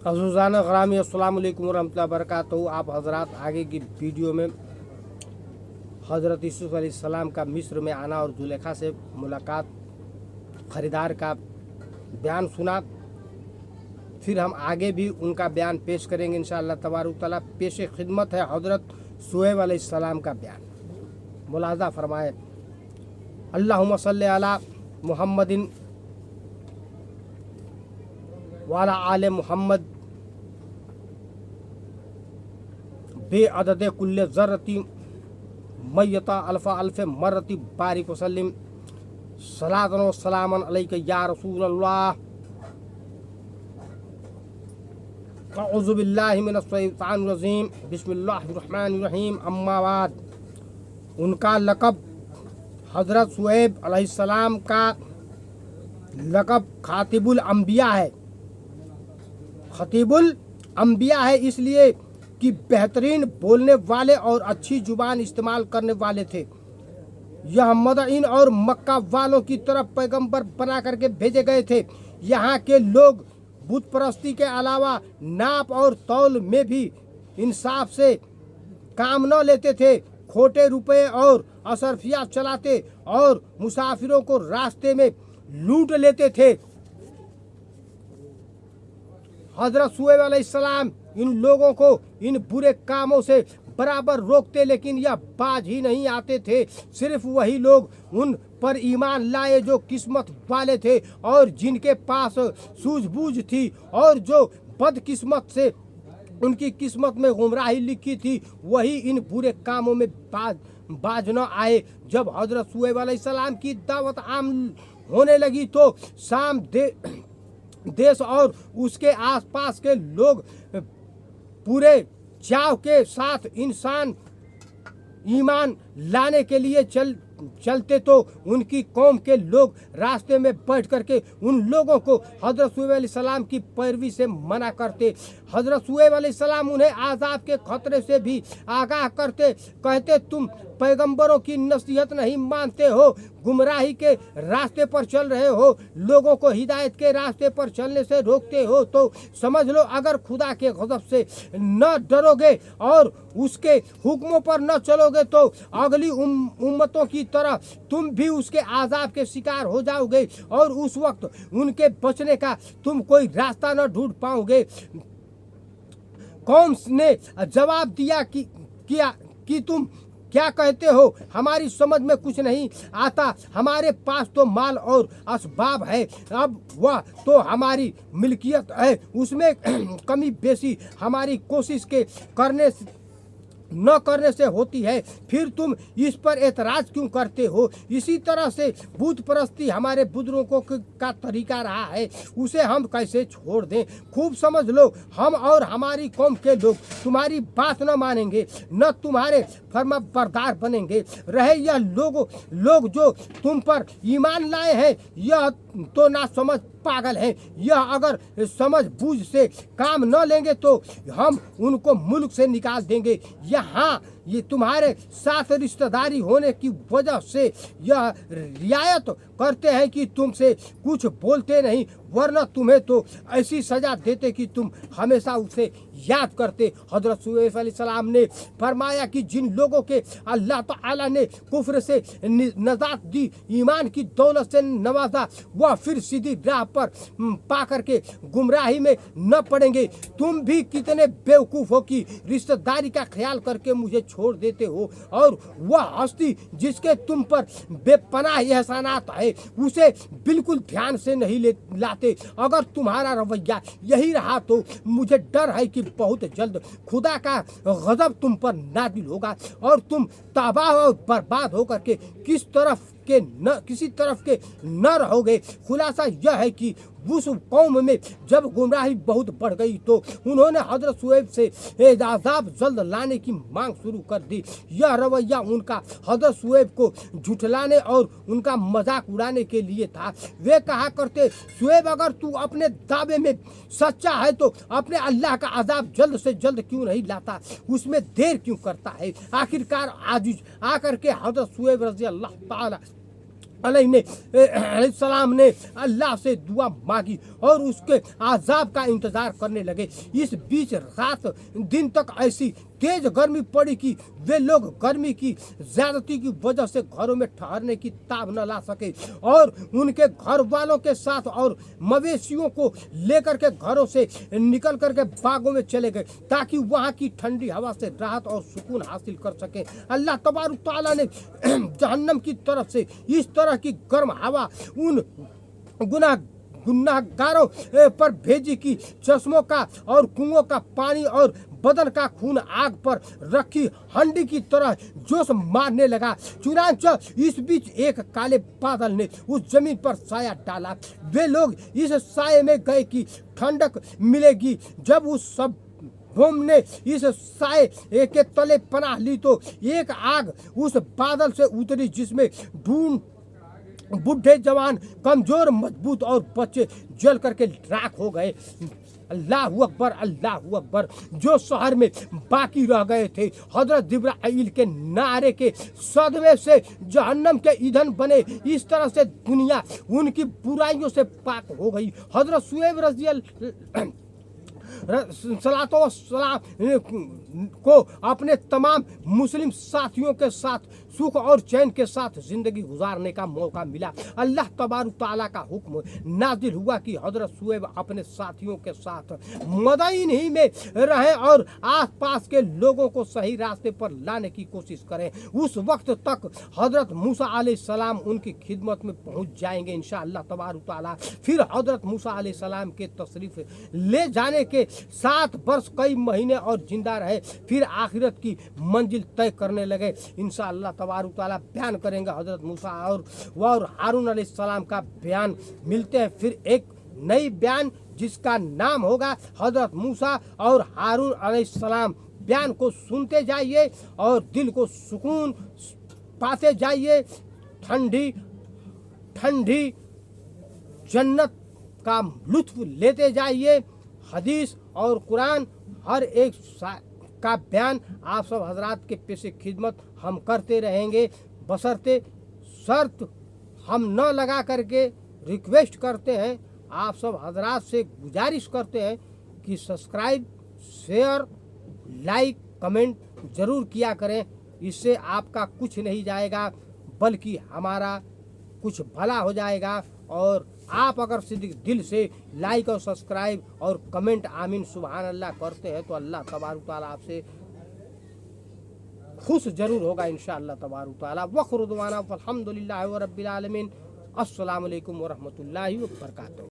अज़ीज़ान ग़रामी अस्सलाम वालेकुम रहमतुल्लाहि व बरकातहू। आप हज़रात आगे की वीडियो में हज़रत यूसुफ़ अलैहिस्सलाम का मिस्र में आना और जुलेखा से मुलाकात, ख़रीदार का बयान सुना। फिर हम आगे भी उनका बयान पेश करेंगे इंशाअल्लाह तबारक तआला। पेश खिदमत है हज़रत शुएब अलैहिस्सलाम का बयान। मुलाज़ा फरमाए, अल्लाहुम्मा सल्ली अला मुहम्मदिन वाला आले मुहम्मद बे अदद कुल्ले ज़र्रती मय्यता अल्फ़ा अल्फ़ मर्रती बारिक वसल्लिम सलातन व सलामन अलैका या रसूलल्लाह। अऊज़ु बिल्लाहि मिनश शैतानिर रजीम, बिस्मिल्लाहिर रहमानिर रहीम, अम्मा बाद। उनका लक़ब हज़रत शुएब अलैहिस्सलाम का लक़ब खातिबुल अंबिया है। खतीबुल अंबिया है इसलिए कि बेहतरीन बोलने वाले और अच्छी ज़ुबान इस्तेमाल करने वाले थे। यह मदईन और मक्का वालों की तरफ पैगंबर बना करके भेजे गए थे। यहाँ के लोग बुत परस्ती के अलावा नाप और तौल में भी इंसाफ से काम न लेते थे। खोटे रुपए और असरफिया चलाते और मुसाफिरों को रास्ते में लूट लेते थे। हज़रत शुएब अलैहिस्सलाम इन लोगों को इन बुरे कामों से बराबर रोकते, लेकिन यह बाज ही नहीं आते थे। सिर्फ वही लोग उन पर ईमान लाए जो किस्मत वाले थे और जिनके पास सूझबूझ थी, और जो बदकिस्मत से उनकी किस्मत में गुमराही लिखी थी वही इन बुरे कामों में बाज न आए। जब हज़रत शुएब अलैहिस्सलाम की दावत आम होने लगी तो शाम देश और उसके आसपास के लोग पूरे चाव के साथ इंसान ईमान लाने के लिए चलते तो उनकी कौम के लोग रास्ते में बैठ करके उन लोगों को हज़रत शुएब अलैहिस्सलाम की पैरवी से मना करते। हज़रत शुएब अलैहिस्सलाम उन्हें आज़ाब के खतरे से भी आगाह करते। कहते, तुम पैगंबरों की नसीहत नहीं मानते हो, गुमराही के रास्ते पर चल रहे हो, लोगों को हिदायत के रास्ते पर चलने से रोकते हो, तो समझ लो अगर खुदा के गज़ब से न डरोगे और उसके हुक्मों पर न चलोगे तो अगली उम्मतों की तरह तुम भी उसके आज़ाब के शिकार हो जाओगे और उस वक्त उनके बचने का तुम कोई रास्ता न ढूंढ पाओगे। कौम ने जवाब दिया कि तुम क्या कहते हो, हमारी समझ में कुछ नहीं आता। हमारे पास तो माल और असबाब है, अब वह तो हमारी मिल्कियत है, उसमें कमी बेसी हमारी कोशिश के न करने से होती है, फिर तुम इस पर एतराज़ क्यों करते हो। इसी तरह से बुत परस्ती हमारे बुजुर्गों का तरीका रहा है, उसे हम कैसे छोड़ दें। खूब समझ लो, हम और हमारी कौम के लोग तुम्हारी बात न मानेंगे, न तुम्हारे फरमाबरदार बनेंगे। रहे यह लोग जो तुम पर ईमान लाए हैं, यह तो ना समझ पागल हैं। यह अगर समझ बूझ से काम न लेंगे तो हम उनको मुल्क से निकाल देंगे। यहाँ ये तुम्हारे साथ रिश्तेदारी होने की वजह से यह रियायत करते हैं कि तुमसे कुछ बोलते नहीं, वरना तुम्हें तो ऐसी सज़ा देते कि तुम हमेशा उसे याद करते। हज़रत शुएब अलैहिस्सलाम ने फरमाया कि जिन लोगों के अल्लाह ताला ने कुफ्र से नजात दी, ईमान की दौलत से नवाजा, वह फिर सीधी राह पर पा करके गुमराही में न पड़ेंगे। तुम भी कितने बेवकूफ़ हो कि रिश्तेदारी का ख्याल करके मुझे छोड़ देते हो, और वह हस्ती जिसके तुम पर बेपनाह एहसानात है उसे बिल्कुल ध्यान से नहीं लाते। अगर तुम्हारा रवैया यही रहा तो मुझे डर है कि बहुत जल्द खुदा का गज़ब तुम पर नाज़िल होगा और तुम तबाह और बर्बाद होकर के किसी तरफ के न रहोगे। खुलासा यह है कि उस कौम में जब गुमराही बहुत बढ़ गई तो उन्होंने हज़रत शुएब से अज़ाब जल्द लाने की मांग शुरू कर दी। यह रवैया उनका हज़रत शुएब को झुठलाने और उनका मजाक उड़ाने के लिए था। वे कहा करते, शुएब अगर तू अपने दावे में सच्चा है तो अपने अल्लाह का अज़ाब जल्द से जल्द क्यों नहीं लाता, उसमें देर क्यों करता है। आखिरकार आजिज आकर के हज़रत शुएब रज़ी अल्लाह ताला अलैहिस्सलाम ने अल्लाह से दुआ मांगी और उसके आज़ाब का इंतज़ार करने लगे। इस बीच रात दिन तक ऐसी तेज गर्मी पड़ी कि वे लोग गर्मी की ज्यादती की वजह से घरों में ठहरने की ताब न ला सके और उनके घर वालों के साथ और मवेशियों को लेकर के घरों से निकल करके बागों में चले गए ताकि वहाँ की ठंडी हवा से राहत और सुकून हासिल कर सके। अल्लाह तबारक तआला ने जहन्नम की तरफ से इस तरह की गर्म हवा उन गुनाहगारों पर भेजी कि चश्मों का और कुओं का पानी और बदन का खून आग पर रखी हंडी की तरह जोश मारने लगा। चुनांचे इस बीच एक काले बादल ने उस जमीन पर साया डाला। वे लोग इस साये में गए कि ठंडक मिलेगी। जब उस सब ने इस साए के तले पनाह ली तो एक आग उस बादल से उतरी जिसमें बूढ़े जवान कमजोर मजबूत और बच्चे जल करके राख हो गए। अल्लाहू अकबर, अल्लाहू अकबर। जो शहर में बाकी रह गए थे हजरत जिब्राइल के नारे के सदमे से जहन्नम के ईंधन बने। इस तरह से दुनिया उनकी बुराइयों से पाक हो गई। हजरत शुएब रज़ी सलातो सलाम को अपने तमाम मुस्लिम साथियों के साथ सुख और चैन के साथ जिंदगी गुजारने का मौका मिला। अल्लाह तबारक तआला का हुक्म नाजिल हुआ कि हजरत शुएब अपने साथियों के साथ मदीन ही में रहें और आसपास के लोगों को सही रास्ते पर लाने की कोशिश करें। उस वक्त तक हजरत मूसा अलैहिस्सलाम उनकी खिदमत में पहुंच जाएंगे इंशाअल्लाह तबारक तआला। फिर हजरत मूसा अलैहिस्सलाम के तशरीफ ले जाने के 7 वर्ष कई महीने और जिंदा रहे। फिर आखिरत की मंजिल तय करने लगे। इंशाअल्लाह तबारक तआला बयान करेंगे हजरत मूसा और हारून अलैहिस्सलाम का बयान। मिलते हैं फिर एक नई बयान जिसका नाम होगा हजरत मूसा और हारून अलैहिस्सलाम। बयान को सुनते जाइए और दिल को सुकून पाते जाइए। ठंडी ठंडी जन्नत का लुत्फ लेते जाइए। हदीस और कुरान हर एक का बयान आप सब हजरात के पेशे खिदमत हम करते रहेंगे। बशर्ते शर्त हम न लगा करके रिक्वेस्ट करते हैं, आप सब हजरात से गुजारिश करते हैं कि सब्सक्राइब, शेयर, लाइक, कमेंट ज़रूर किया करें। इससे आपका कुछ नहीं जाएगा बल्कि हमारा कुछ भला हो जाएगा। और आप अगर दिल से लाइक और सब्सक्राइब और कमेंट आमीन सुभान अल्लाह करते हैं तो अल्लाह तबारक तआला आपसे खुश जरूर होगा इंशाअल्लाह तबारक तआला। वखरुदवाना अल्हम्दुलिल्लाहि व रब्बिल आलमीन। अस्सलामु अलैकुम व रहमतुल्लाहि व बरकातहू।